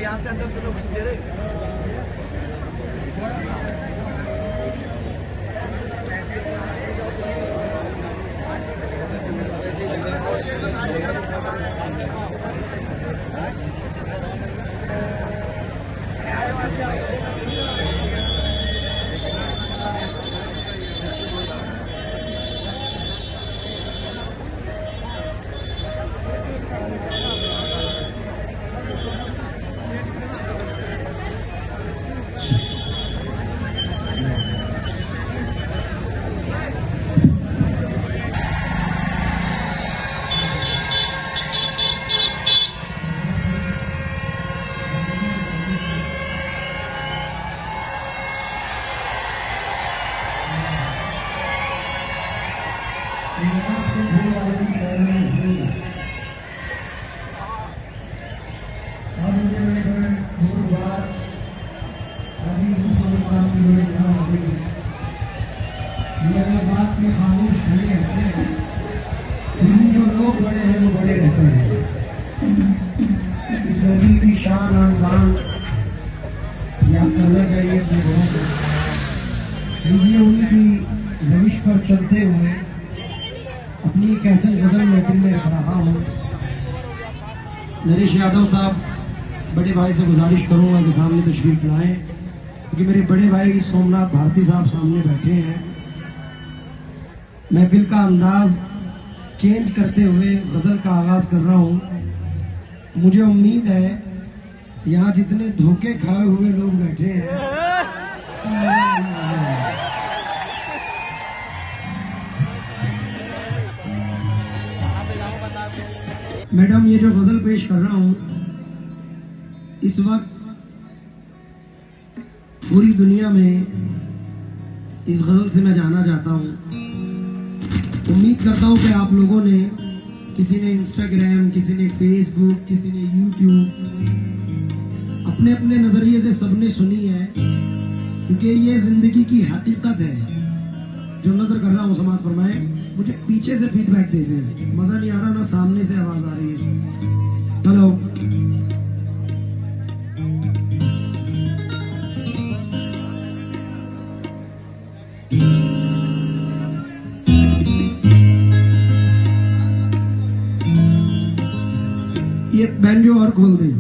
यहाँ से अंदर तो लोग दे रहे बात में खामोश खड़े रहते हैं, जो लोग बड़े हैं वो बड़े रहते हैं। इस नदी की शान और मान याद करना चाहिए अपने घरों को। मुझे उन्हीं की रविश पर चलते हुए अपनी एक ऐसी गजल महफिल में रख रहा हूँ। नरेश यादव साहब, बड़े भाई से गुजारिश करूंगा कि सामने तशरीफ लाएं, क्योंकि मेरे बड़े भाई सोमनाथ भारती साहब सामने बैठे हैं। महफिल का अंदाज चेंज करते हुए गजल का आगाज कर रहा हूं। मुझे उम्मीद है यहाँ जितने धोखे खाए हुए लोग बैठे हैं, मैडम ये जो गजल पेश कर रहा हूं, इस वक्त पूरी दुनिया में इस गजल से मैं जाना चाहता हूं। उम्मीद करता हूं कि आप लोगों ने, किसी ने इंस्टाग्राम, किसी ने फेसबुक, किसी ने यूट्यूब, अपने अपने नजरिए से सबने सुनी है, क्योंकि ये जिंदगी की हकीकत है। जो नजर कर रहा हूं समाज फरमाए, मुझे पीछे से फीडबैक देते हैं, मजा नहीं आ रहा ना सामने से आवाज आ रही है। हेलो, ये बैंजो और खोल दे।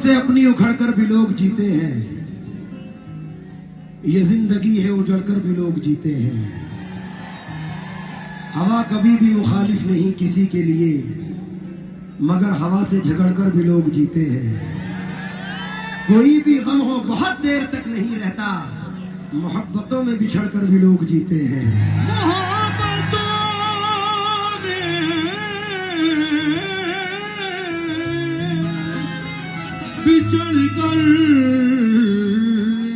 से अपनी उखड़कर भी लोग जीते हैं, ये जिंदगी है उजड़कर भी लोग जीते हैं। हवा कभी भी मुखालिफ नहीं किसी के लिए, मगर हवा से झगड़कर भी लोग जीते हैं। कोई भी गम हो बहुत देर तक नहीं रहता, मोहब्बतों में बिछड़कर भी लोग जीते हैं। मोहब्बतों में बिछड़कर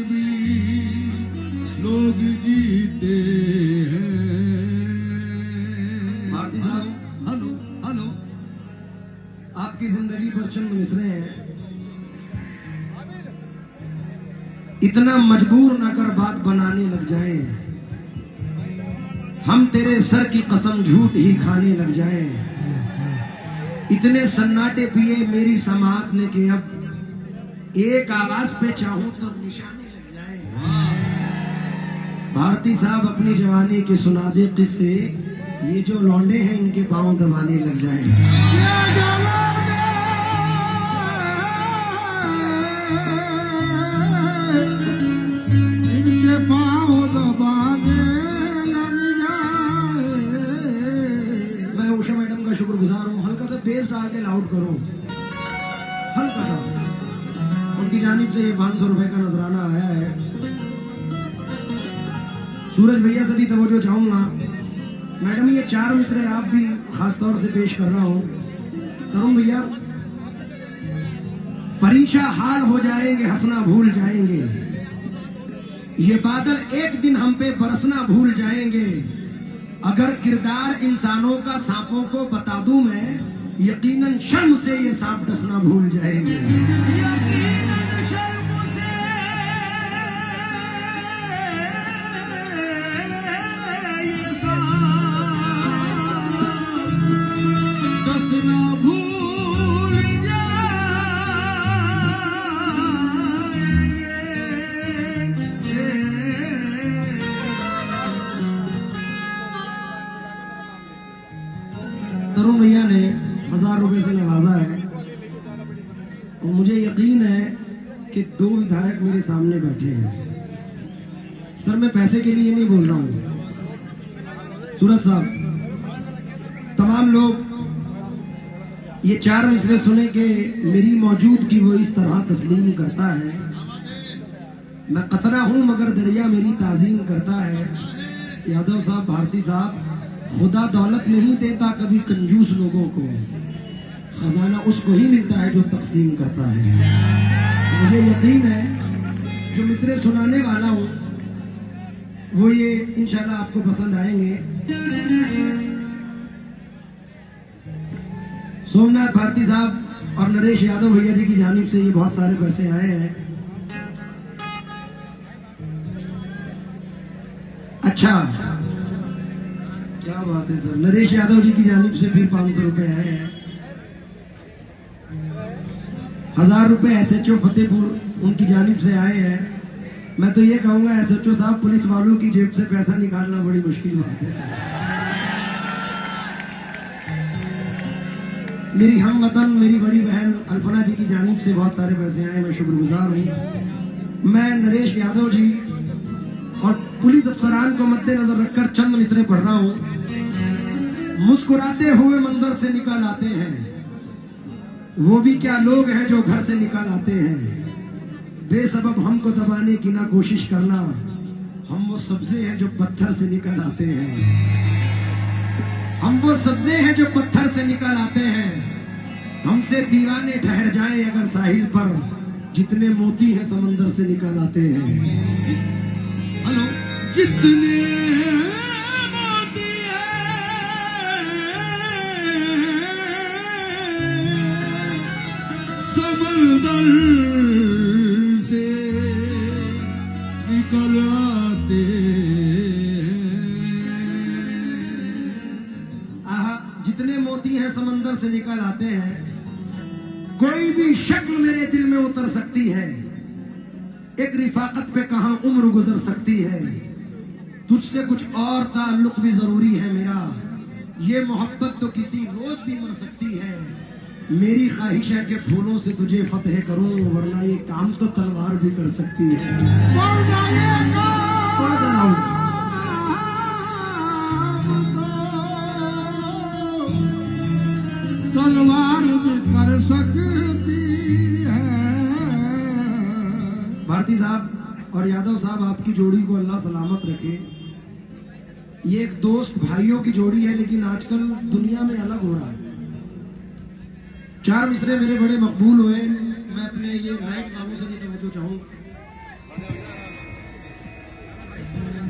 भी लोग जीते हैं। भारती साहब, हेलो हेलो, आपकी जिंदगी पर चंद मिसरे हैं। इतना मजबूर ना कर बात बनाने लग जाएं, हम तेरे सर की कसम झूठ ही खाने लग जाएं। इतने सन्नाटे पिए मेरी समात ने कि अब एक आवाज पे चाहूं तो निशाने लग जाएं। भारती साहब अपनी जवानी के सुना दे किस्से, ये जो लौंडे हैं इनके पांव दबाने लग जाएं। मैं उषा मैडम का शुक्रगुजार हूँ। हल्का सा बेस डाल के लाउड करो, हल्का सा। उनकी जानिब से ये 500 रुपए का नजराना आया है। सूरज भैया से भी तवज्जो चाहूंगा। मैडम ये 4 मिसरे आप भी खासतौर से पेश कर रहा हूँ। तरुण भैया, परीक्षा हाल हो जाएंगे, हंसना भूल जाएंगे, ये बादल एक दिन हम पे बरसना भूल जाएंगे। अगर किरदार इंसानों का सांपों को बता दूं मैं, यकीनन शर्म से ये सांप डसना भूल जाएंगे। डसना भूल तरुण भैया ने 1000 रुपए से नवाजा है और मुझे यकीन है कि 2 विधायक मेरे सामने बैठे हैं। सर मैं पैसे के लिए नहीं बोल रहा हूं। सूरज साहब, तमाम लोग ये 4 मिसरे सुने के मेरी मौजूदगी वो इस तरह तस्लीम करता है। मैं कतरा हूं मगर दरिया मेरी ताजीम करता है। यादव साहब, भारती साहब, खुदा दौलत नहीं देता कभी कंजूस लोगों को, खजाना उसको ही मिलता है जो तकसीम करता है। मुझे यकीन है जो मिसरे सुनाने वाला हूं वो ये इंशाल्लाह आपको पसंद आएंगे। सोमनाथ भारती साहब और नरेश यादव भैया जी की जानिब से ये बहुत सारे पैसे आए हैं। अच्छा, क्या बात है सर। नरेश यादव जी की जानिब से फिर 500 रुपए आए हैं। 1000 रुपए SHO फतेहपुर उनकी जानिब से आए हैं। मैं तो ये कहूंगा SHO साहब, पुलिस वालों की जेब से पैसा निकालना बड़ी मुश्किल बात है। मेरी हमवतन, मेरी बड़ी बहन अल्पना जी की जानिब से बहुत सारे पैसे आए, मैं शुक्रगुजार हूँ। मैं नरेश यादव जी और पुलिस अफसरान को मद्देनजर रखकर चंद मिसरे पढ़ रहा हूँ। मुस्कुराते हुए मंजर से निकल आते हैं, वो भी क्या लोग हैं जो घर से निकल आते हैं। बेसबब हमको दबाने की ना कोशिश करना, हम वो सब्जे हैं जो पत्थर से निकल आते हैं। हम वो सब्जे हैं जो पत्थर से निकल आते हैं। हमसे दीवाने ठहर जाएं अगर साहिल पर, जितने मोती हैं समंदर से निकल आते हैं। हेलो, जितने मोती समंदर से निकल आते आहा, जितने मोती हैं समंदर से निकल आते हैं। कोई भी शक्ल मेरे दिल में उतर सकती है, एक रिफाकत पे कहां उम्र गुजर सकती है। तुझसे कुछ और ताल्लुक भी जरूरी है मेरा, ये मोहब्बत तो किसी रोज भी मर सकती है। मेरी ख्वाहिश है कि फूलों से तुझे फतेह करूं, वरना ये काम तो तलवार भी कर सकती है। बोल जाएगा पढ़ रहा हूं। तलवार भी कर सकती है। भारती साहब और यादव साहब, आपकी जोड़ी को अल्लाह सलामत रखे। ये एक दोस्त भाइयों की जोड़ी है, लेकिन आजकल दुनिया में अलग हो रहा है। 4 मिसरे मेरे बड़े मकबूल हुए। मैं अपने ये राइट कानों से नहीं तवज्जो चाहूं।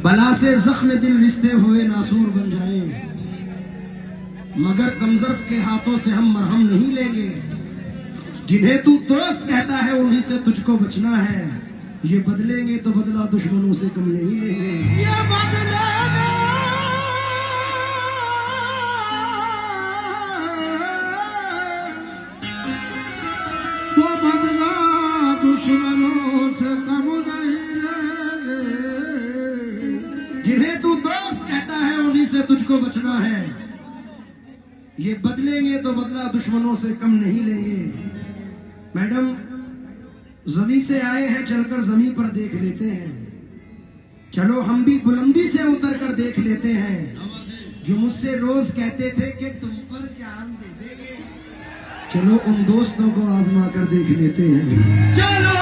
बला से जख्म दिल रिश्ते हुए नासूर बन जाएं, मगर कमजर्द के हाथों से हम मरहम नहीं लेंगे। जिन्हें तू दोस्त कहता है उन्हीं से तुझको बचना है। ये बदलेंगे तो बदला दुश्मनों से कम नहीं लेंगे। ये बदलेगा वो बदला दुश्मनों से कम नहीं लेंगे। जिन्हें तू दोस्त कहता है उन्हीं से तुझको बचना है। ये बदलेंगे तो बदला दुश्मनों से कम नहीं लेंगे। मैडम, जमीन से आए हैं, चलकर जमीन पर देख लेते हैं। चलो हम भी बुलंदी से उतर कर देख लेते हैं। जो मुझसे रोज कहते थे कि तुम पर जान दे देंगे, चलो उन दोस्तों को आजमा कर देख लेते हैं। चलो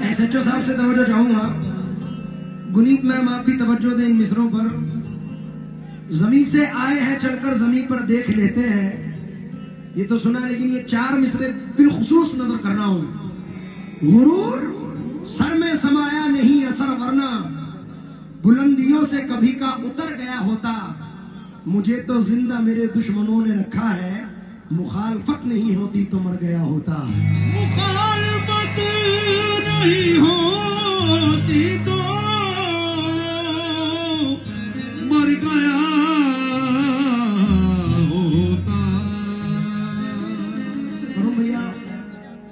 एसएचओ साहब से तवज्जो चाहूंगा। गुनीत मैम, आप भी तवज्जो दें इन मिसरों पर। जमीन से आए हैं, चलकर जमीन पर देख लेते हैं। ये तो सुना, लेकिन ये 4 मिसरे बिलखुसूस नजर कर रहा हूं। गुरूर सर में समाया नहीं असर, वरना बुलंदियों से कभी का उतर गया होता। मुझे तो जिंदा मेरे दुश्मनों ने रखा है, मुखालफत नहीं होती तो मर गया होता। मुखालफत नहीं होती तो मर गया होता। अरुण भैया,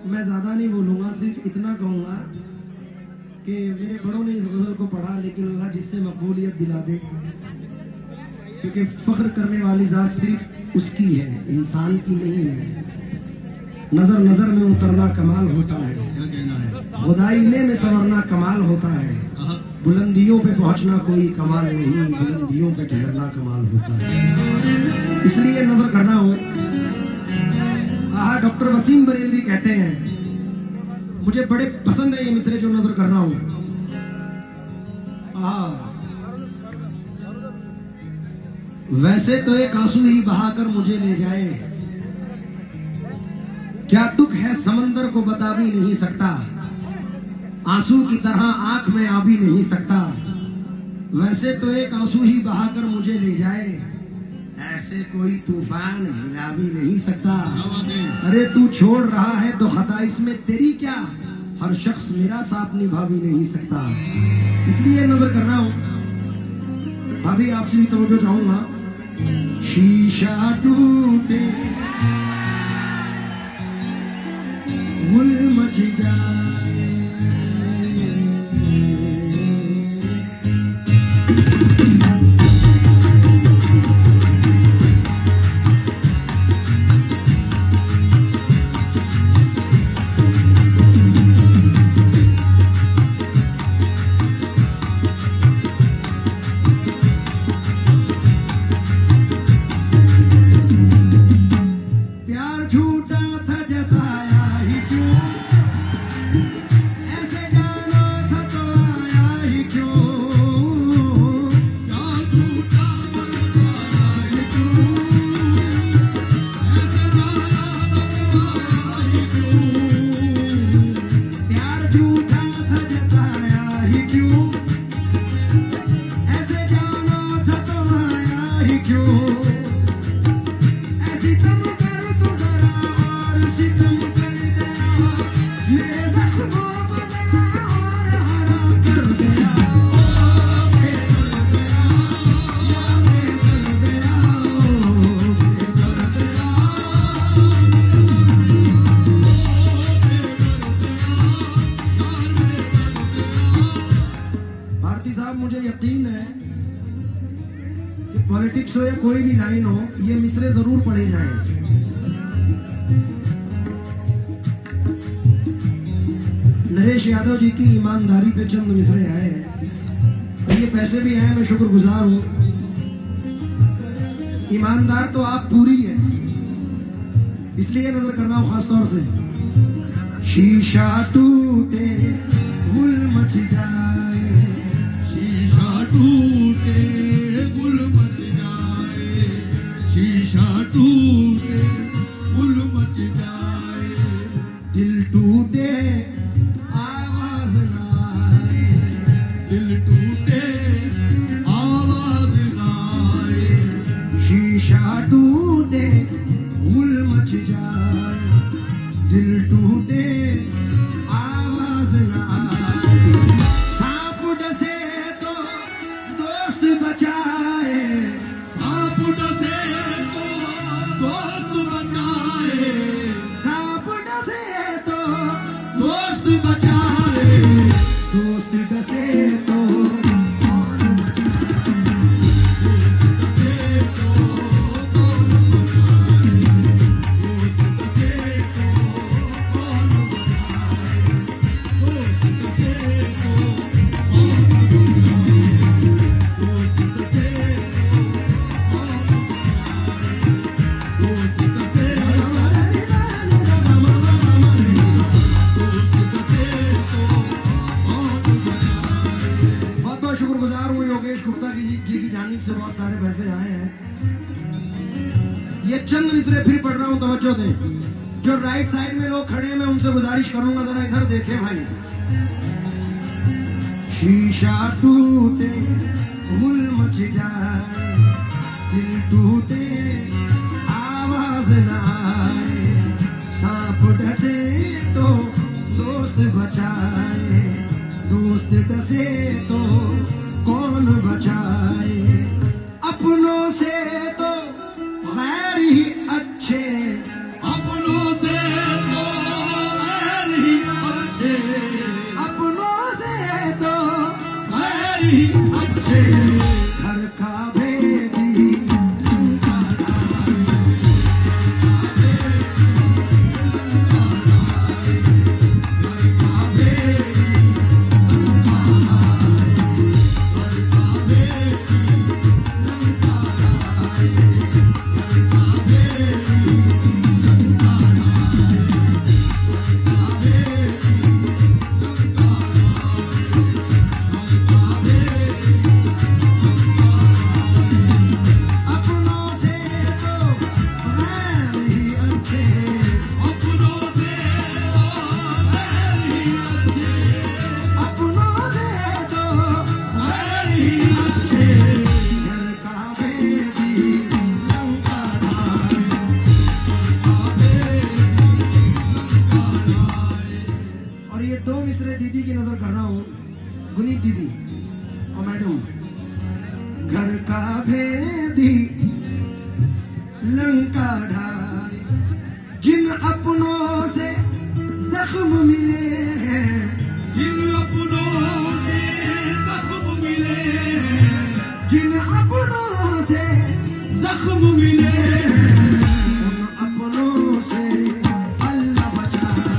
मैं ज्यादा नहीं बोलूंगा, सिर्फ इतना कहूंगा कि मेरे बड़ों ने इस गजल को पढ़ा, लेकिन अल्लाह जिससे मकबूलियत दिला दे, क्योंकि फख्र करने वाली जात सिर्फ उसकी है, इंसान की नहीं है। नजर नजर में उतरना कमाल होता है, क्या कहना है? खुदाईने में संवरना कमाल होता है। बुलंदियों पे पहुंचना कोई कमाल नहीं, बुलंदियों पे ठहरना कमाल होता है। इसलिए नजर करना हो। डॉक्टर वसीम बरेलवी कहते हैं, मुझे बड़े पसंद है ये मिसरे जो नजर कर रहा हूं। वैसे तो एक आंसू ही बहाकर मुझे ले जाए, क्या दुख है समंदर को बता भी नहीं सकता। आंसू की तरह आंख में आ भी नहीं सकता। वैसे तो एक आंसू ही बहाकर मुझे ले जाए, ऐसे कोई तूफान हिला भी नहीं सकता। अरे तू छोड़ रहा है तो खता इसमें तेरी क्या, हर शख्स मेरा साथ निभा भी नहीं सकता। इसलिए नजर कर रहा हूं। अभी आपसे भी तवज्जो चाहूंगा। शीशा टूटे गुल मच जाए, प्यार झूठा था जताया ही क्यों, ऐसे जाना था तो आया ही क्यों। क्या झूठा बताया ही क्यों, ऐसे जाना बताया ही क्यों। प्यार झूठा था जताया ही क्यों, ऐसे जाना था तो आया ही क्यों। ऐसी कम कर तू जरा और सितम कर गया, मेरे जख्मों को जला और हरा कर गया। पॉलिटिक्स हो या कोई भी लाइन हो, ये मिसरे जरूर पढ़े जाएं। नरेश यादव जी की ईमानदारी पे चंद मिसरे आए हैं और ये पैसे भी आए, मैं शुक्रगुजार हूं। ईमानदार तो आप पूरी है, इसलिए नजर कर रहा हूं खासतौर से। शीशा टूटे गुल मच जाए, शीशा टूटे गुल मच जाए, शीशा टूटे गुल मच जाए, दिल टूटे आवाज ना आए, दिल टूटे आवाज ना आए, शीशा टूटे गुल मच जाए, दिल टूटे आवाज ना आए, सांप डसे तो दोस्त बचाए, आप डसे तो दोस्त बचाए, सांप डसे तो दोस्त बचाए, दोस्त डसे तो से बहुत सारे पैसे आए हैं। ये चंद मिसरे फिर पढ़ रहा हूं, तवज्जो दें। जो राइट साइड में लोग खड़े हैं, मैं उनसे गुजारिश करूंगा जरा इधर देखें भाई। शीशा टूटे गुल मच जाए, दिल टूटे आवाज ना आए, सांप डसे तो दोस्त बचाए, दोस्त डसे तो कौन बचाए, अपनों से तो गैर ही अच्छे, अपनों से तो गैर ही अच्छे, अपनों से तो गैर ही अच्छे, घर का भेदी दीदी की नजर कर रहा हूँ, गुनीत दीदी और मैडम। घर का भेदी लंका ढाए, जिन अपनों से जख्म मिले हैं, जिन अपनों से जख्म मिले हैं, जिन अपनों से जख्म मिले हैं, उन अपनों से अल्लाह बचाए,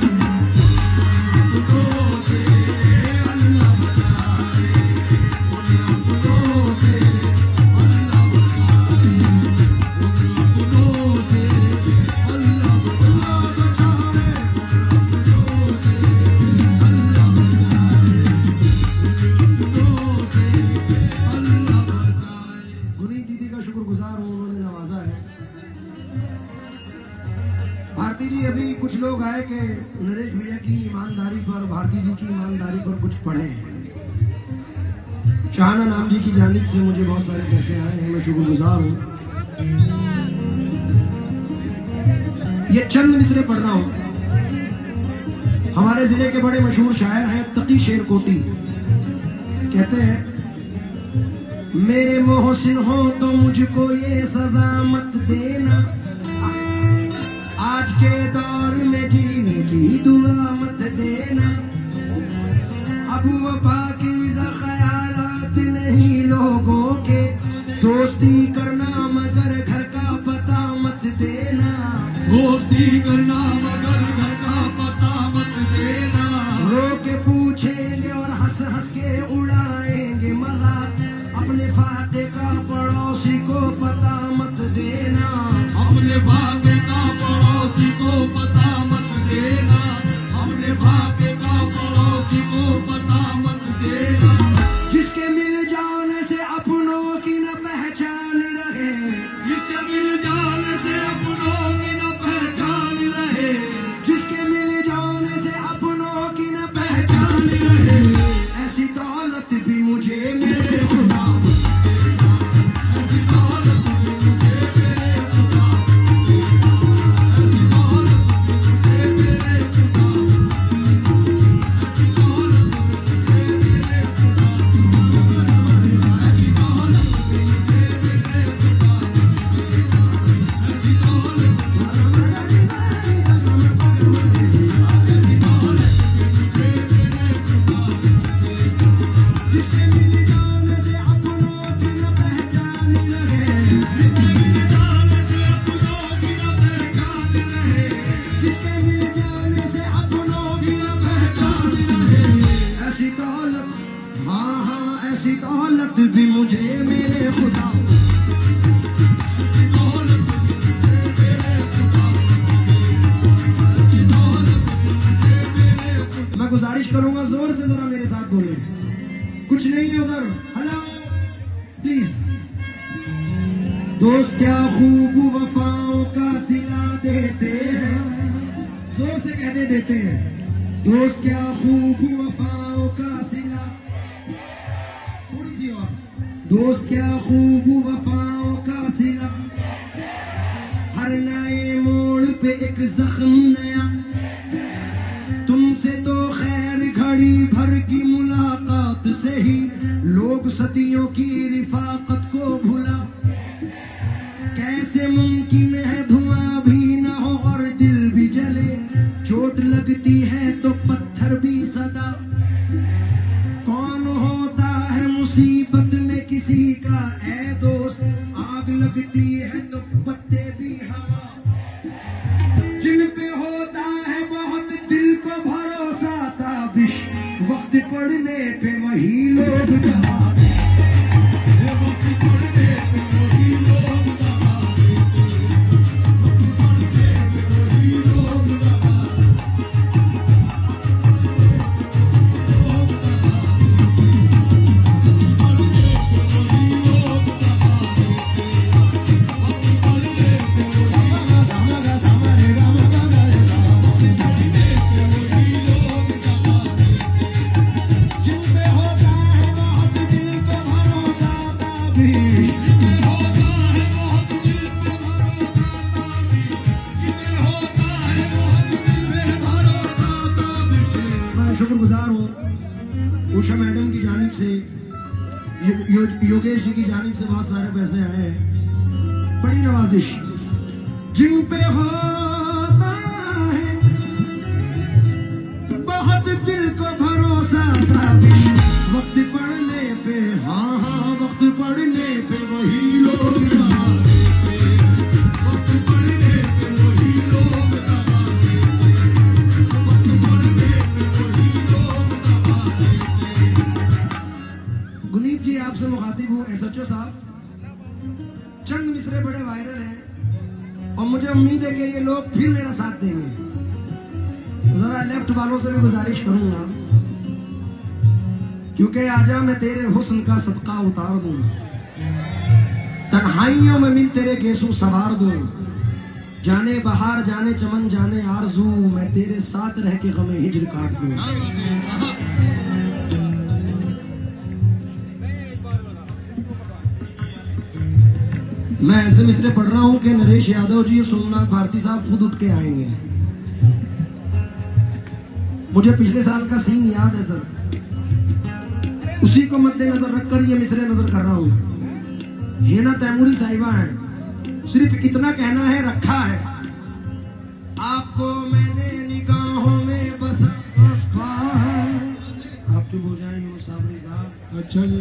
अपनों से अल्लाह बचाए, उन अपनों से अल्लाह बचाए, उन अपनों से अल्लाह बचाए, अपनों से अल्लाह बचाए, अल्लाह बचाए। गुनीत दीदी का शुक्रगुजार हूँ, उन्होंने नवाजा है। भारती जी, अभी कुछ लोग आए कि नरेश भैया की ईमानदारी पर, भारती जी की ईमानदारी पर कुछ पढ़े। शाहाना नाम जी की जानिब से मुझे बहुत सारे पैसे आए हैं, मैं शुक्रगुजार हूँ। ये चंद मिसरे पढ़ रहा हूँ। हमारे जिले के बड़े मशहूर शायर हैं तकी शेर कोटी, कहते हैं, मेरे मोहसिन हो तो मुझको ये सजा मत देना, आज के दौर में जीने की दुआ मत देना, अब वफा की ख़यालात नहीं लोगों के, दोस्ती कर शादी करना मगर घर का पता मत देना। रो के पूछेंगे और हंस हंस के उड़ाएंगे मजाक, अपने फाते का पड़ोसी को पता मत देना। अपने भाग्य का पड़ोसी को पता मत देना। अपने भाग्य का पड़ोसी को पता मत देना। जिसके मिल जाने से अपनों की न पहचान रहे, जिसके मिल जाने से अपनों की न पहचान रहे। जिसके मिल जाने से अपनों की न पहचान रहे, ऐसी दौलत भी मुझे मेरे खुदा, ऐसी दौलत भी मुझे मेरे खुदा, ऐसी दौलत भी मुझे मेरे खुदा, ऐसी दौलत भी मुझे मेरे खुदा, ऐसी दौलत भी मुझे मेरे खुदा, ऐसी दौलत जिसके मिल जाने से अपनों की न पहचान रहे, जिसके मिल जाने से अपनों की न पहचान रहे। जिसके मिल जाने से अपनों की न पहचान रहे, ऐसी दौलत, हाँ हाँ ऐसी दौलत भी मुझे मेरे खुदा, मैं गुजारिश करूंगा जोर से जरा मेरे साथ बोले, कुछ नहीं है उधर, हेलो प्लीज। दोस्त क्या खूब वफाओं का सिला देते हैं, जोर से कहते देते हैं। दोस्त क्या खूब वफाओं का सिला, थोड़ी सी और। दोस्त क्या खूब वफाओं का सिला, हर नए मोड़ पे एक जख्म नया। तुमसे तो खैर घड़ी भर की मुलाकात से ही लोग सदियों की रिफाकत को भुला। कैसे मुमकिन है धुआं भी न हो और दिल भी जले, चोट लगती है तो पत्थर भी सदा। कौन होता है मुसीबत में किसी का ऐ दोस्त, आग लगती है तो पत्ते भी हवा। जिन पे होता है बहुत दिल को भरोसा ताबिश, वक्त पड़ने पे वही लोग दबा देते। वक्त पड़ने पे वही लोग दबा देते। वक्त पड़ने पे वही लोग दबा जिन पे होता है बहुत दिल को भरोसा ताबिश, होता है बहुत दिल पे भरोसा जिन्हें होता है बहुत दिल पे भरोसा ताबिश। मैं शुक्रगुजार हूँ उषा मैडम की जानिब से, योगेश जी की जानिब से बहुत सारे पैसे आए हैं, बड़ी नवाजिश। जिन पे होता है बहुत दिल को भरोसा ताबिश, वक्त पड़ने पे, हाँ हाँ वक्त पड़ने पे वही लोग दबा देते। वक्त पड़ने पे वही लोग दबा देते। वक्त पड़ने पे वही लोग दबा देते। गुनीत जी आपसे मुखातिब हूँ, SHO साहब। चंद मिसरे बड़े वायरल हैं और मुझे उम्मीद है कि ये लोग फिर मेरा साथ देंगे। जरा लेफ्ट वालों से भी गुजारिश करूंगा, क्योंकि आजा मैं तेरे हुस्न का सदका उतार दूं, तन्हाइयों में मिल तेरे गेसू सवार दूं। जाने बहार जाने चमन जाने आरजू, मैं तेरे साथ रह के गमे हिजर काट दूं। मैं ऐसे मिसरे पढ़ रहा हूं कि नरेश यादव जी और सोमनाथ भारती साहब खुद उठ के आएंगे। मुझे पिछले साल का सीन याद है सर, उसी को मद्देनजर रखकर ये मिसरे नजर कर रहा हूं। हेना तैमूरी साहिबा है, सिर्फ इतना कहना है रखा है, आपको मैंने निगाहों में बसा रखा है। आप चुप हो जाए यूनुस साबरी साहब। अच्छा जी,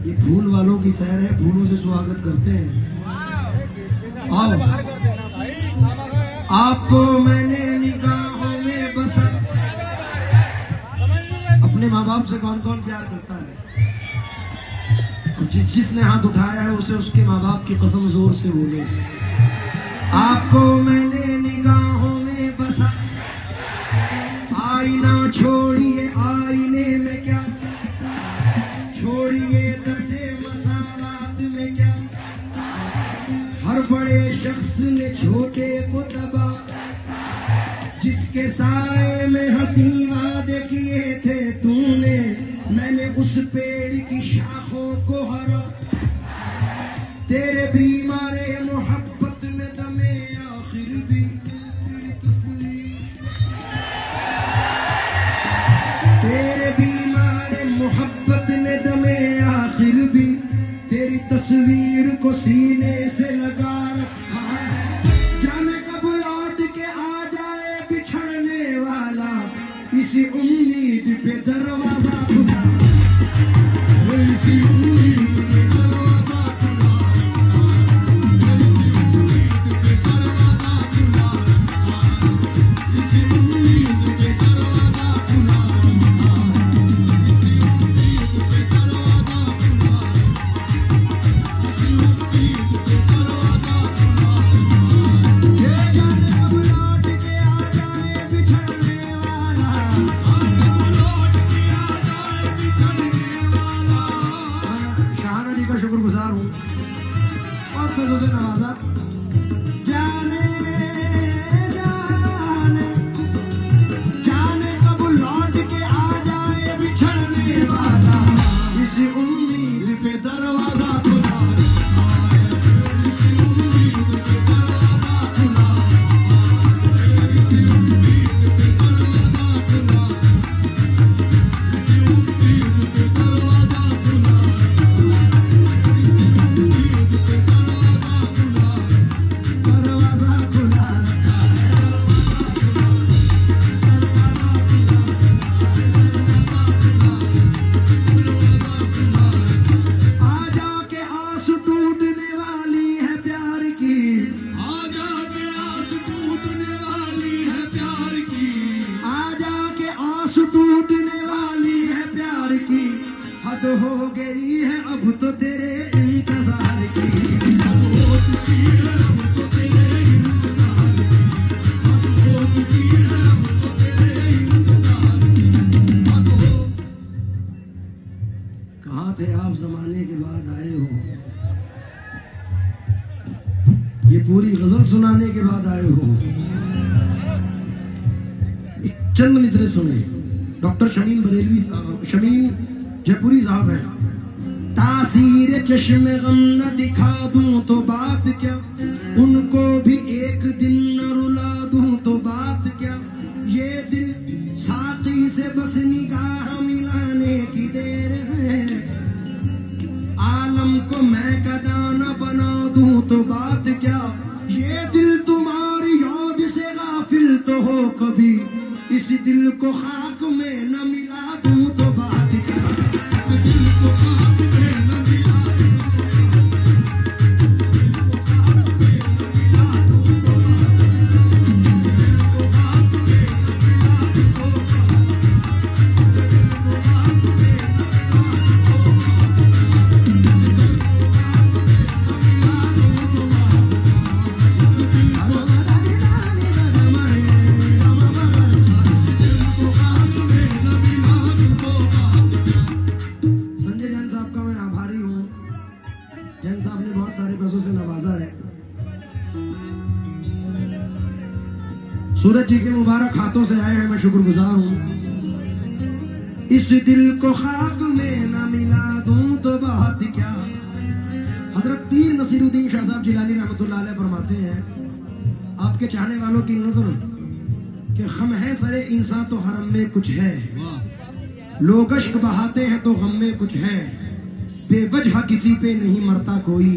ये फूल वालों की सैर है, फूलों से स्वागत करते हैं। आओ, आपको मैंने निगाहों में बसा। अपने माँ बाप से कौन कौन प्यार करता है? जिसने हाथ उठाया है उसे उसके माँ बाप की कसम जोर से बोले। आपको मैंने निगाहों में बसा, आईना छोड़िए आईने में क्या, छोड़िए दसे मसावात में क्या। हर बड़े शख्स ने छोटे को दबा, जिसके साए में हंसी वादे किए थे तूने, मैंने उस पेड़ की शाखों को हरा। तेरे बीमारे मोहब्बत में दमे आखिर भी तेरी तस्वीर, तेरे बीमारे मोहब्बत में दमे आखिर भी तेरी तस्वीर को सीने से लगा रखा है। जाने कब लौट के आ जाए बिछड़ने वाला, इसी उम्मीद पे दरवाजा खुला, इसी उम्मीद पे दरवाजा खुला, इसी उम्मीद पे दरवाजा खुला, ये जाने कब लौट के आ जाए बिछड़ने वाला, शाहना जी का शुक्रगुजार हूँ, बहुत पैसों से नवाजा। जाने जाने जाने कब लौट के आ जाए बिछड़ने वाला, इसी उम्मीद पे दरवाजा खुला, इसी उम्मीद पे दरवाजा खुला, इसी उम्मीद पे दरवाजा खुला, इसी उम्मीद पे दरवाजा खुला, दरवाजा खुला रखा है। आजा के आस टूटने वाली है प्यार की, आजा के आस टूटने वाली है प्यार की, आजा के आस टूटने वाली है प्यार की। हद हो गई है अब तो तेरे इंतजार की, हद हो चुकी है अब तो तेरे इंतजार की, हद हो चुकी है अब तो तेरे इंतजार की, हद हो। कहाँ थे आप जमाने के बाद आए हो, ये पूरी गजल सुनाने के बाद आए हो। एक चंद मिसरे सुने, डॉक्टर शमीम बरेलवी साहब, शमीम जयपुरी साहब है। तासीर चश्मे गम न दिखा दूं तो बात क्या, उनको भी एक दिन न रुला दूं तो बात क्या। ये दिल साथी से बस निगाह मिलाने की देर है, आलम को मैं कदा न बना दूं तो बात क्या। ये दिल तुम्हारी याद से गाफिल तो हो कभी, इस दिल को खाक में न मिला दूं तो बात क्या। इस दिल को खाक में न मिला दूं संजय जैन साहब का मैं आभारी हूँ। जैन साहब ने बहुत सारे पैसों से नवाजा है। सूरज जी के मुबारक हाथों से आए हैं, मैं शुक्रगुजार हूँ। इस दिल को खाक में न मिला दूं तो बात क्या। हजरत पीर नसीरुद्दीन शाह साहब जिलानी रहमतुल्लाह अलैह फरमाते हैं, आपके चाहने वालों की नजर कि हम है सरे इंसान तो हरम में कुछ है, लोग अश्क बहाते हैं तो गम में कुछ है, बेवजह किसी पे नहीं मरता कोई,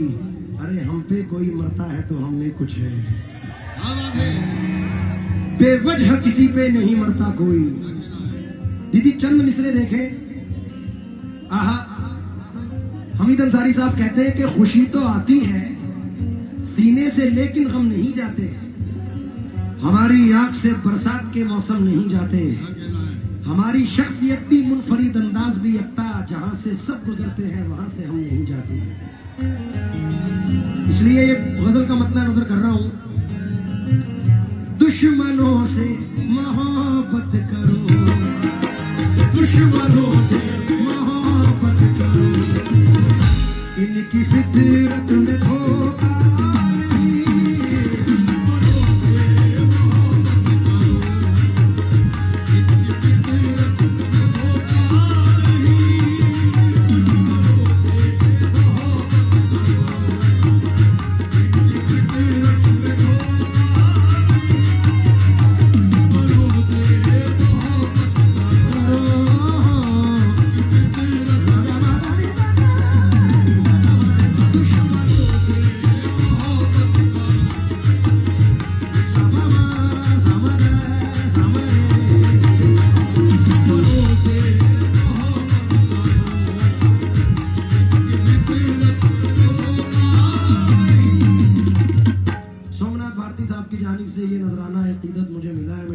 अरे हम पे कोई मरता है तो हम में कुछ है। बेवजह किसी पे नहीं मरता कोई। दीदी चंद मिसरे देखे, आहा। हमीद अंसारी साहब कहते हैं कि खुशी तो आती है, सीने से लेकिन हम नहीं जाते, हमारी आंख से बरसात के मौसम नहीं जाते, हमारी शख्सियत भी मुनफरिद अंदाज भी यकता, जहां से सब गुजरते हैं वहां से हम नहीं जाते। इसलिए ये गजल का मतलब नजर कर रहा हूं, दुश्मनों से मोहब्बत करो, दुश्मनों से मोहब्बत करो, इनकी फितरत में धोखा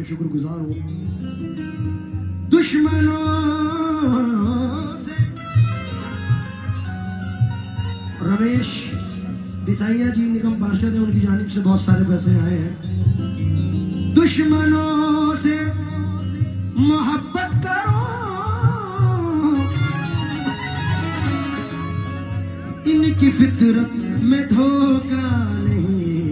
शुक्रगुजार हूं। दुश्मनों से रमेश बिसाइया जी निगम पार्षद है, उनकी जानिब से बहुत सारे पैसे आए हैं। दुश्मनों से मोहब्बत करो, इनकी फितरत में धोखा नहीं,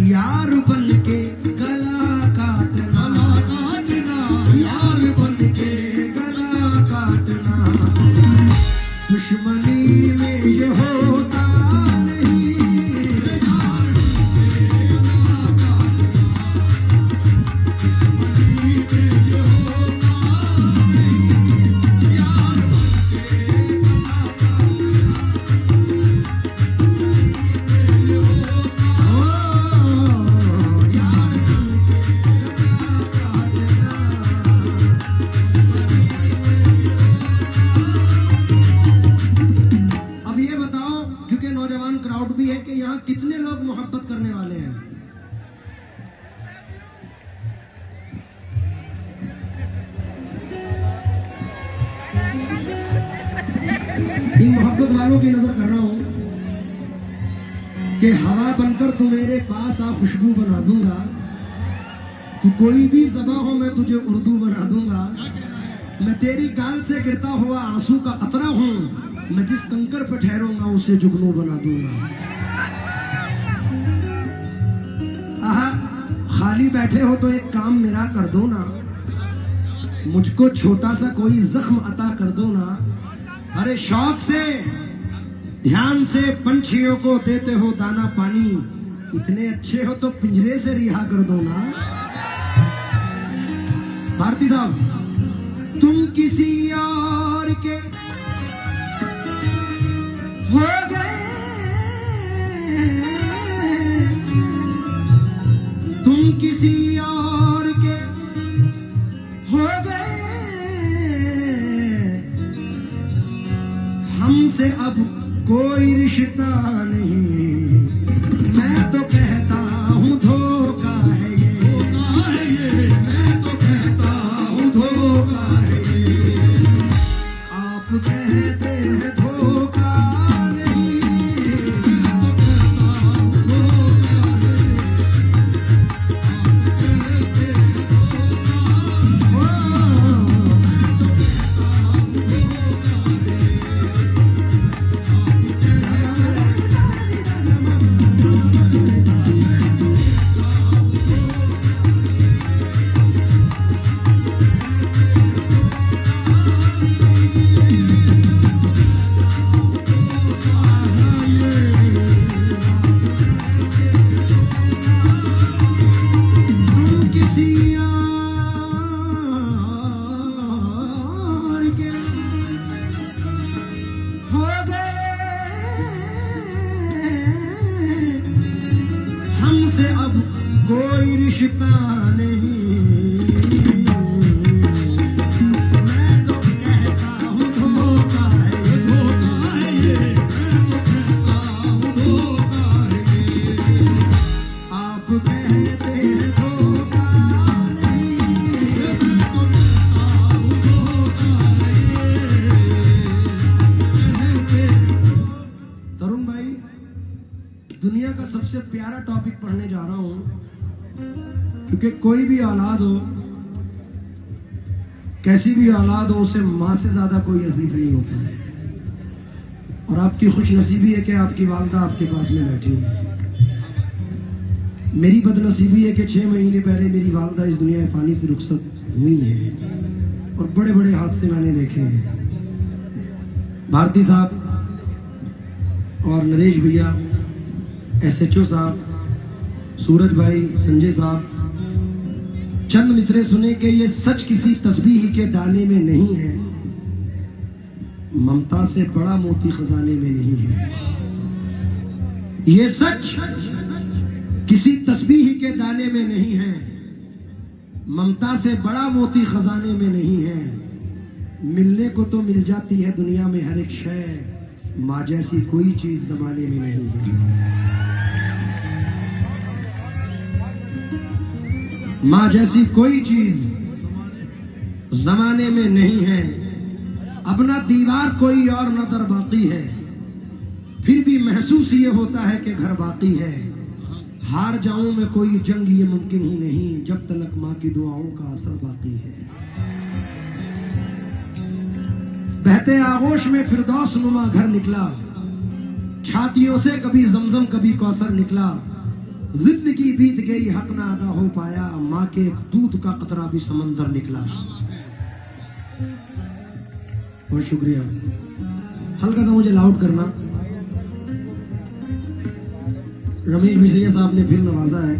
यार बन के गला काटना, यार बन के गला काटना, दुश्मनी में ये होता नहीं, यार बन के गला काटना, दुश्मनी में ये होता नहीं, यार बन के गला क्राउड भी है कि यहाँ कितने लोग मोहब्बत करने वाले हैं। इन मोहब्बत वालों की नजर कर रहा हूं कि हवा बनकर तू मेरे पास आ, खुशबू बना दूंगा, तू कोई भी ज़बां हो मैं तुझे उर्दू बना दूंगा, मैं तेरी गाल से गिरता हुआ आंसू का कतरा हूं, मैं जिस कंकर पर ठहरूंगा उसे जुगनू बना दूंगा। आहा, खाली बैठे हो तो एक काम मेरा कर दो ना, मुझको छोटा सा कोई जख्म अता कर दो ना, अरे शौक से ध्यान से पंछियों को देते हो दाना पानी, इतने अच्छे हो तो पिंजरे से रिहा कर दो ना। भारती साहब, तुम किसी और के हो गए, तुम किसी और के हो गए, हमसे अब कोई रिश्ता नहीं, मैं तो कहता हूँ धोखा है ये, मैं तो कहता हूँ धोखा है ये, आप कहते हैं धोखा नहीं, मैं तो कहता हूँ धोखा है, आप कहते हैं धोखा, हमसे अब कोई रिश्ता नहीं, मैं तो कहता हूँ धोखा है ये, धोखा है ये, मैं तो कहता दुनिया का सबसे प्यारा टॉपिक पढ़ने जा रहा हूं, क्योंकि कोई भी औलाद हो, कैसी भी औलाद हो, उसे मां से ज्यादा कोई अजीज नहीं होता है। और आपकी खुशनसीबी है कि आपकी वालदा आपके पास में बैठी है। मेरी बदनसीबी है कि 6 महीने पहले मेरी वालदा इस दुनिया फानी से रुखसत हुई है और बड़े बड़े हादसे मैंने देखे हैं। भारती साहब और नरेश भैया, SHO साहब, सूरज भाई, संजय साहब, चंद मिसरे सुने कि ये सच किसी तस्बीह के दाने में नहीं है, ममता से बड़ा मोती खजाने में नहीं है। ये सच किसी तस्बीह के दाने में नहीं है, ममता से बड़ा मोती खजाने में नहीं है। मिलने को तो मिल जाती है दुनिया में हर एक शय, माँ जैसी कोई चीज जमाने में नहीं है। माँ जैसी कोई चीज जमाने में नहीं है। अब ना दीवार कोई और न दर बाकी है, फिर भी महसूस ये होता है कि घर बाकी है। हार जाऊं मैं कोई जंग ये मुमकिन ही नहीं, जब तक माँ की दुआओं का असर बाकी है। बहते आगोश में फिरदौस नुमा घर निकला, छातियों से कभी जमजम कभी कौसर निकला। जिंदगी बीत गई हक ना अदा हो पाया, माँ के एक दूध का कतरा भी समंदर निकला। बहुत शुक्रिया। हल्का सा मुझे लाउड करना। रमेश बिसैया साहब ने फिर नवाजा है।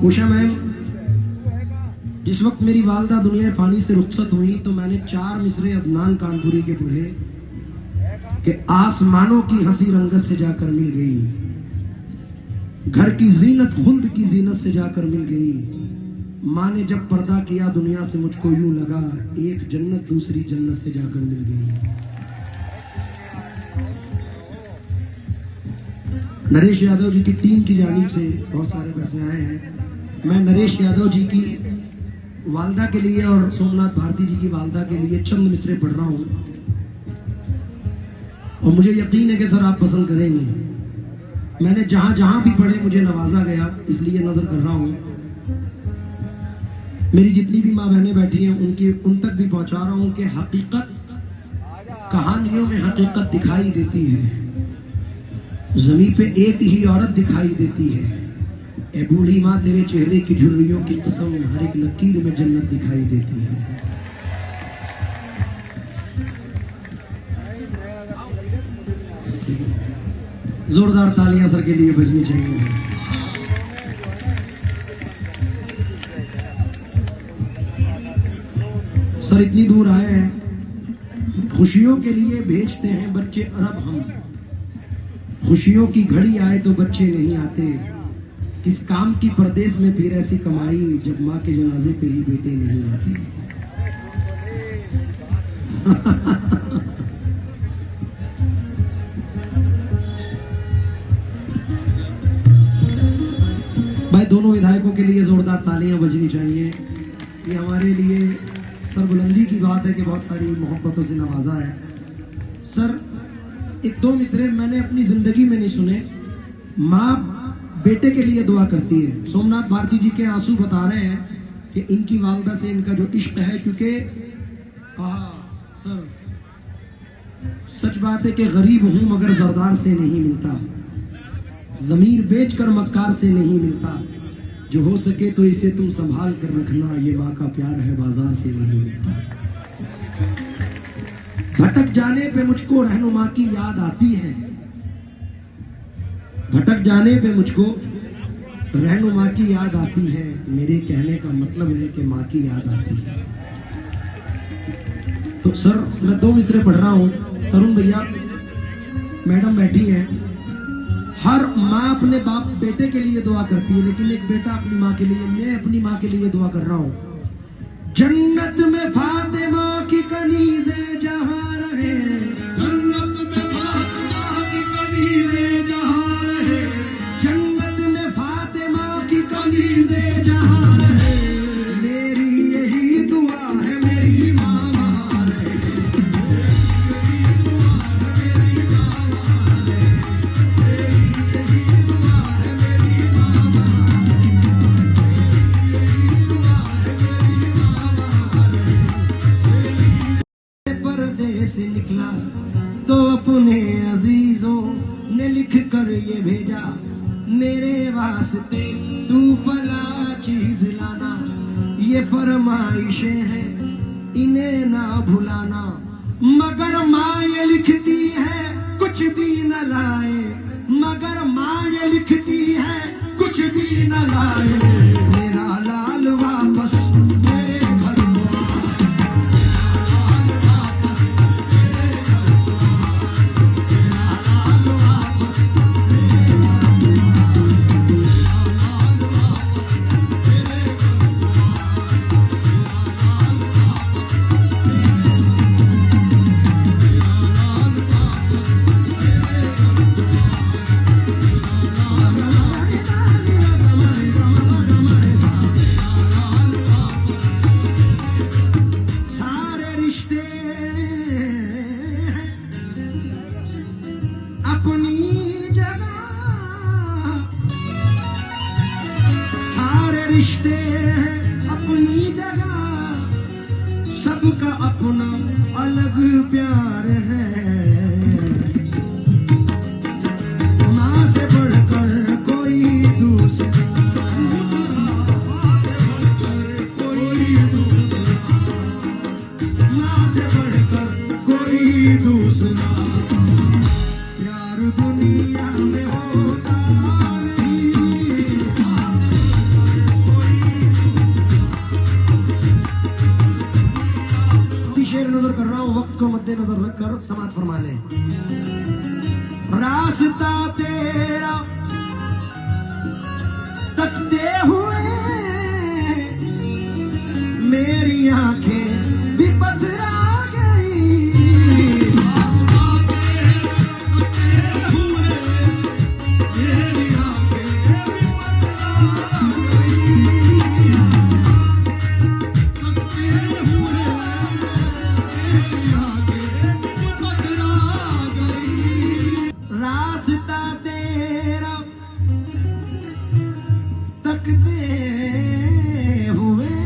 उषा मैम, जिस वक्त मेरी वालदा दुनिया फानी से रुखसत हुई तो मैंने 4 मिसरे अदनान कानपुरी के पढ़े कि आसमानों की हंसी रंगत से जाकर मिल गई, घर की जीनत खुल्द की जीनत से जाकर मिल गई। माँ ने जब पर्दा किया दुनिया से मुझको यूं लगा, एक जन्नत दूसरी जन्नत से जाकर मिल गई। नरेश यादव जी की टीम की जानिब से बहुत सारे पैसे आए हैं। मैं नरेश यादव जी की वालदा के लिए और सोमनाथ भारती जी की वालदा के लिए चंद मिसरे पढ़ रहा हूं और मुझे यकीन है कि सर आप पसंद करेंगे। मैंने जहां जहां भी पढ़े मुझे नवाजा गया, इसलिए नजर कर रहा हूं। मेरी जितनी भी माँ बहनें बैठी हैं उन तक भी पहुंचा रहा हूं कि हकीकत, कहानियों में हकीकत दिखाई देती है। जमीन पे एक ही औरत दिखाई देती है। ए बूढ़ी माँ तेरे चेहरे की झुर्रियों की कसम, हर एक लकीर में जन्नत दिखाई देती है। जोरदार तालियां सर के लिए बजनी चाहिए। सर इतनी दूर आए हैं, खुशियों के लिए भेजते हैं बच्चे अरब हम। खुशियों की घड़ी आए तो बच्चे नहीं आते, किस काम की परदेश में फिर ऐसी कमाई, जब माँ के जनाजे पे ही बेटे नहीं आते। भाई दोनों विधायकों के लिए जोरदार तालियां बजनी चाहिए। ये हमारे लिए सरबुलंदी की बात है कि बहुत सारी मोहब्बतों से नवाजा है। सर एक 2 मिसरे मैंने अपनी जिंदगी में नहीं सुने। माँ बेटे के लिए दुआ करती है। सोमनाथ भारती जी के आंसू बता रहे हैं कि इनकी वालदा से इनका जो इश्क है, क्योंकि सर सच बात है कि गरीब हूं मगर जरदार से नहीं मिलता, ज़मीर बेचकर मक्कार से नहीं मिलता। जो हो सके तो इसे तुम संभाल कर रखना, ये माँ का प्यार है बाजार से नहीं मिलता। भटक जाने पे मुझको रहनुमा की याद आती है, भटक जाने पे मुझको रहनुमा की याद आती है। मेरे कहने का मतलब है कि माँ की याद आती है। तो सर मैं 2 मिसरे पढ़ रहा हूं। तरुण भैया, मैडम बैठी हैं। हर माँ अपने बाप बेटे के लिए दुआ करती है, लेकिन एक बेटा अपनी माँ के लिए, मैं अपनी माँ के लिए दुआ कर रहा हूँ। जन्नत में फातिमा की कनीज़े जहाँ रहे, जन्नत में फातिमा की कनीज़े जहाँ रहे, जन्नत में फातिमा की कनीज़े जहाँ रहे, मेरी यही दुआ है मेरी माँ वहाँ रहे। मेरी दुआ है मेरी माँ वहाँ रहे, मेरी यही निकला तो अपने अजीजों ने लिख कर ये भेजा, मेरे वास्ते तू फला चीज लाना, ये फरमाइशें हैं इन्हें ना भुलाना। मगर माँ ये लिखती है कुछ भी न लाए, मगर माँ ये लिखती है कुछ भी न लाए, मेरा लाल वापस मेरे घर को आए, लाल वापस मेरे घर को आए, मेरा लाल वापस मेरे घर को आए, लाल वापस मेरे घर को सारे रिश्ते अपनी जगह, सारे रिश्ते अपनी जगह, सबका अपना अलग प्यार है, माँ से बढ़कर कोई दूसरा, माँ से बढ़कर कोई दूसरा, प्यार दुनिया में होता नहीं, शेर नजर कर रहा हूँ, वक्त को मद्देनजर रखकर समाज फरमाने। रास्ता तेरा तकते हुए मेरी आंखें भी पथरा गई, मेरी आंखें भी पथरा गई, रास्ता तेरा तकते हुए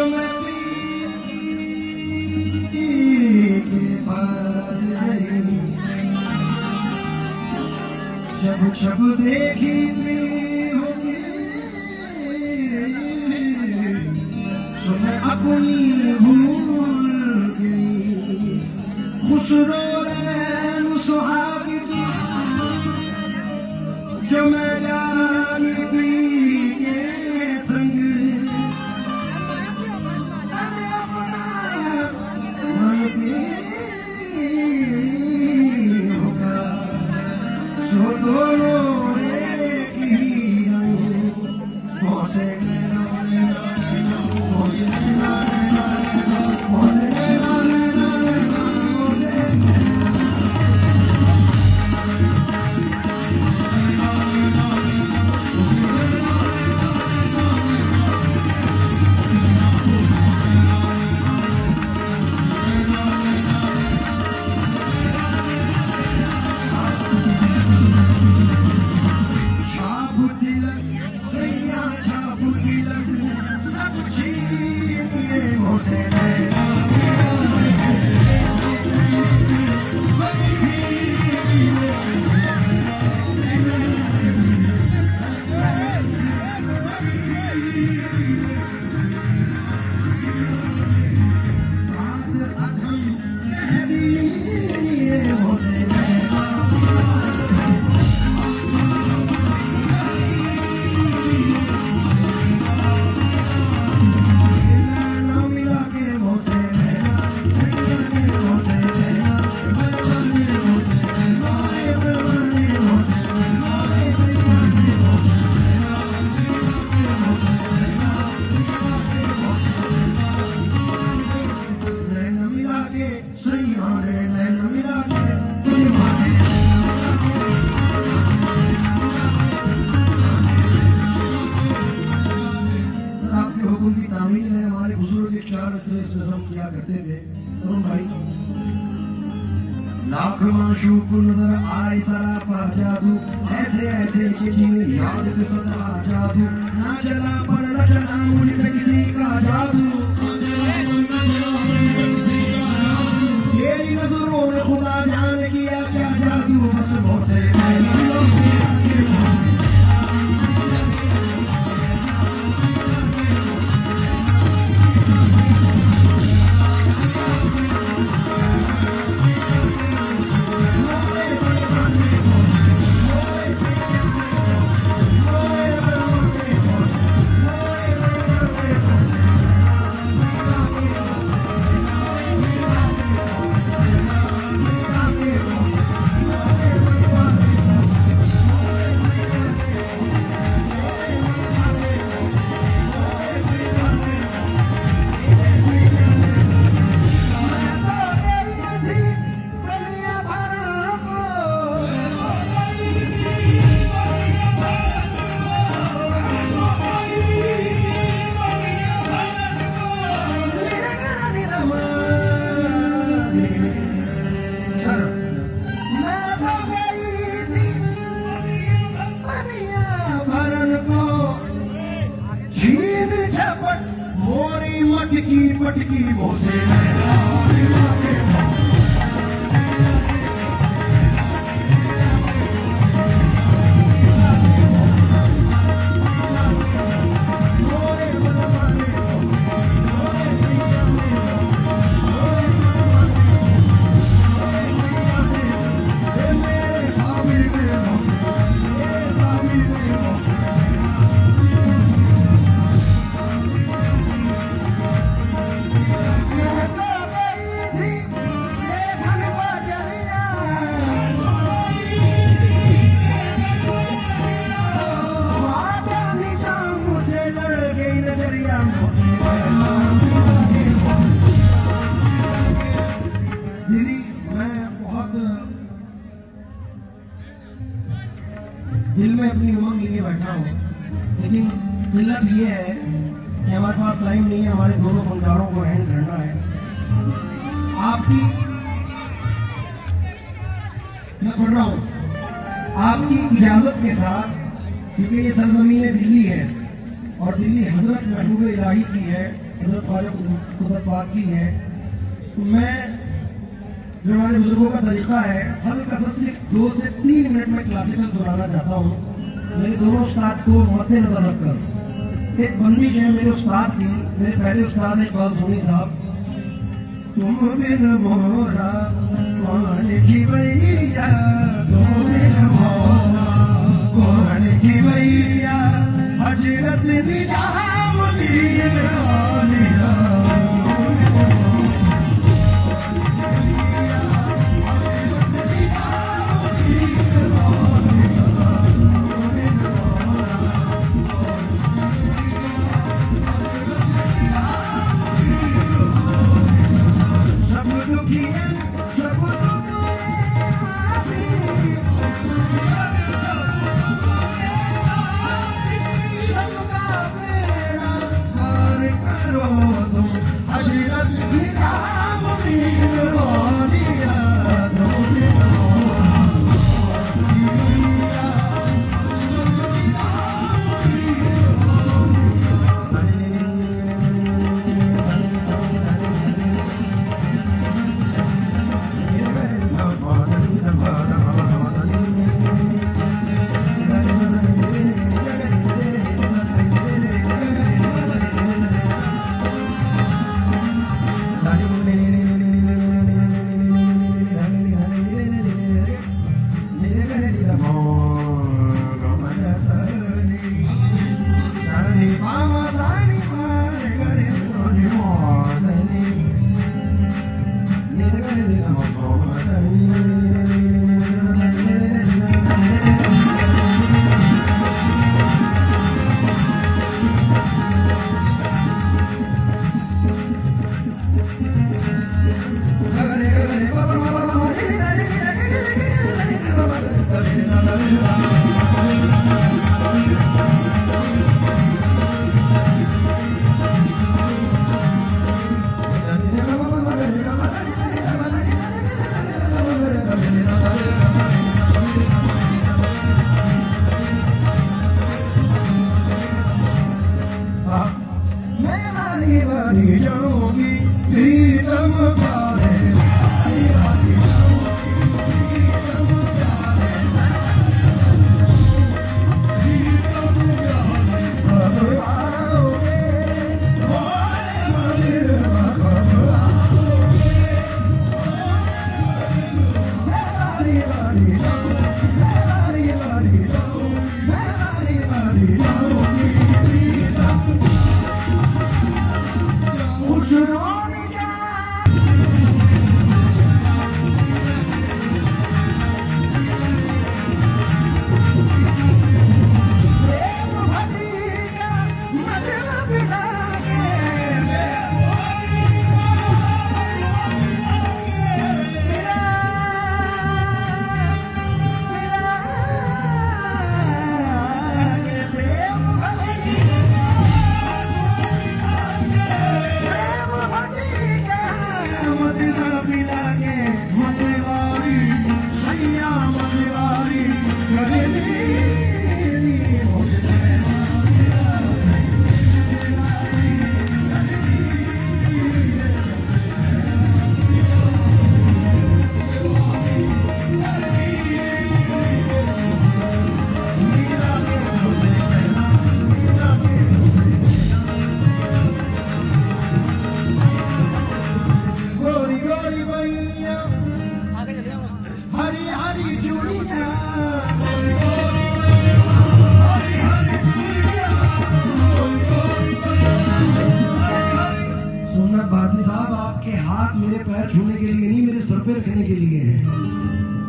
मैं पी के पास गई, जब जब देखेंगे होंगे तो मैं अपनी भूल गई। खुसरो रैन सुहाग की जो मैं जानी पी के संग मन पे होगा, सो दोनों एक ही रंग मोसे नैना नैना नैना, मोसे नैना नैना नैना, मोसे नैना नैना नैना, मोसे छाप तिलक सैया छाप तिलक सब छीनिए मोसे नैना। रात अधम कह दीजिए मोसे नैना। नैना मिला के मोसे नैना, सैया के मोसे नैना, बलवाने मोसे नैना, बलवाने मोसे नैना, सैया के मोसे नैना, मिला के मोसे नैना, मिला के मोसे नैना। नैना मिला के सैया रे, नैना मिला के बलवाने, नैना मिला के आपके हुक्म की तामील है। हमारे बुजुर्ग एक शार इसमें हम किया करते थे तरुण भाई। लाख माशूक नजर आए सरापा जादू, ऐसे ऐसे कि जिन्हें याद से सदा जादू, ना चला पर न चला मुझ पे किसी का जादू। तेरी नजरों में खुदा जाने किया क्या जादू, बस मोसे नैना मिला के मोरी मटकी मटकी मोसे नैना मिला के मोरे बलवाने, मोरे सैया ने, मोरे बलवाने, मोरे सैया ने, मेरे साबिर में मोसे, मेरे साबिर में मोसे। दीदी मैं बहुत दिल में अपनी उमंग लिए बैठा हूँ, लेकिन दिक्कत ये है कि हमारे पास लाइन नहीं है। हमारे दोनों फनकारों को एंड करना है। आपकी मैं पढ़ रहा हूँ, आपकी इजाजत के साथ, क्योंकि ये सरजमीन दिल्ली है, और दिल्ली हजरत महबूब इलाही की है, हजरत ख्वाजा कुतुब पाक की है। तो मैं जो हमारे बुजुर्गों का तरीका है, हल्का सा सिर्फ 2 से 3 मिनट में क्लासिकल सुनाना चाहता हूँ, मेरे दोनों उस्ताद को मद्देनजर रखकर। एक बंदी जो है मेरे उस्ताद की, मेरे पहले उस्ताद है इकबाल सोनी साहब। तुम बिन मोरा कौन की भैया, तुम बिन मोरा कौन की भैया, हजरत निजामुद्दीन औलिया।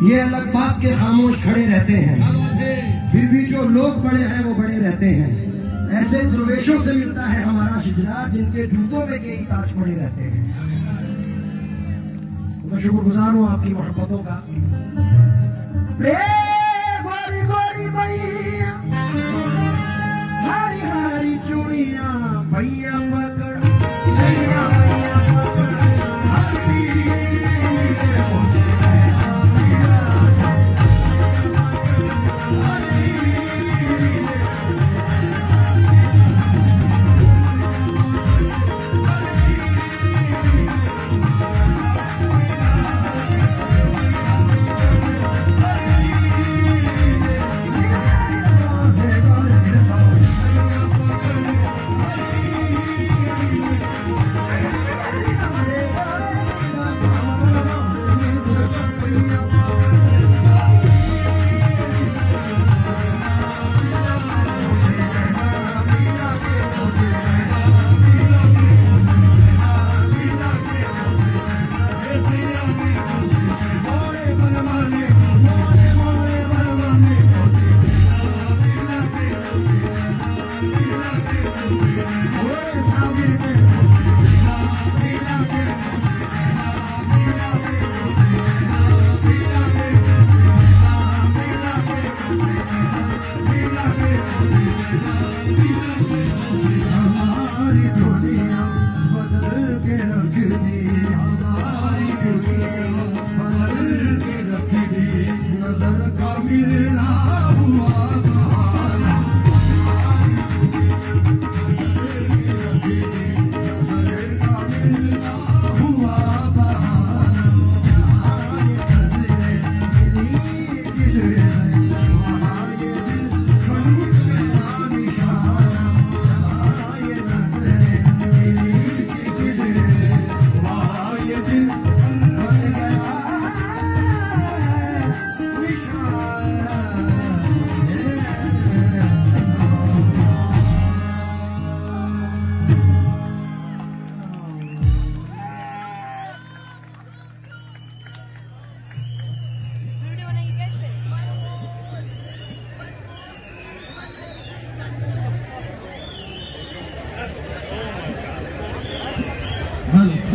ये अलग बात के खामोश खड़े रहते हैं, फिर भी जो लोग बड़े हैं वो बड़े रहते हैं। ऐसे दुर्वेशों से मिलता है हमारा शिजरा, जिनके जूतों में कई ताज पड़े रहते हैं। तो मैं शुक्रगुजार हूँ आपकी मोहब्बतों का। गोरी गोरी भैया, हरी हरी चूड़िया भैया पकड़, भैया भैया पकड़, हमारी दुनिया बदल के रख दी, हमारी दुनिया बदल के रख दी, नजर का मिलना हुआ बहाना। हमारी दुनिया बदल के रख दी, नजर का मिलना हुआ बहाना। हमारी नजरें मिली दिल से, वहाँ ये दिल बन गया निशाना। जहाँ ये नजरें मिली दिल से, वहाँ ये दिल बन गया वीडियो बनाएंगे कैसे? हेलो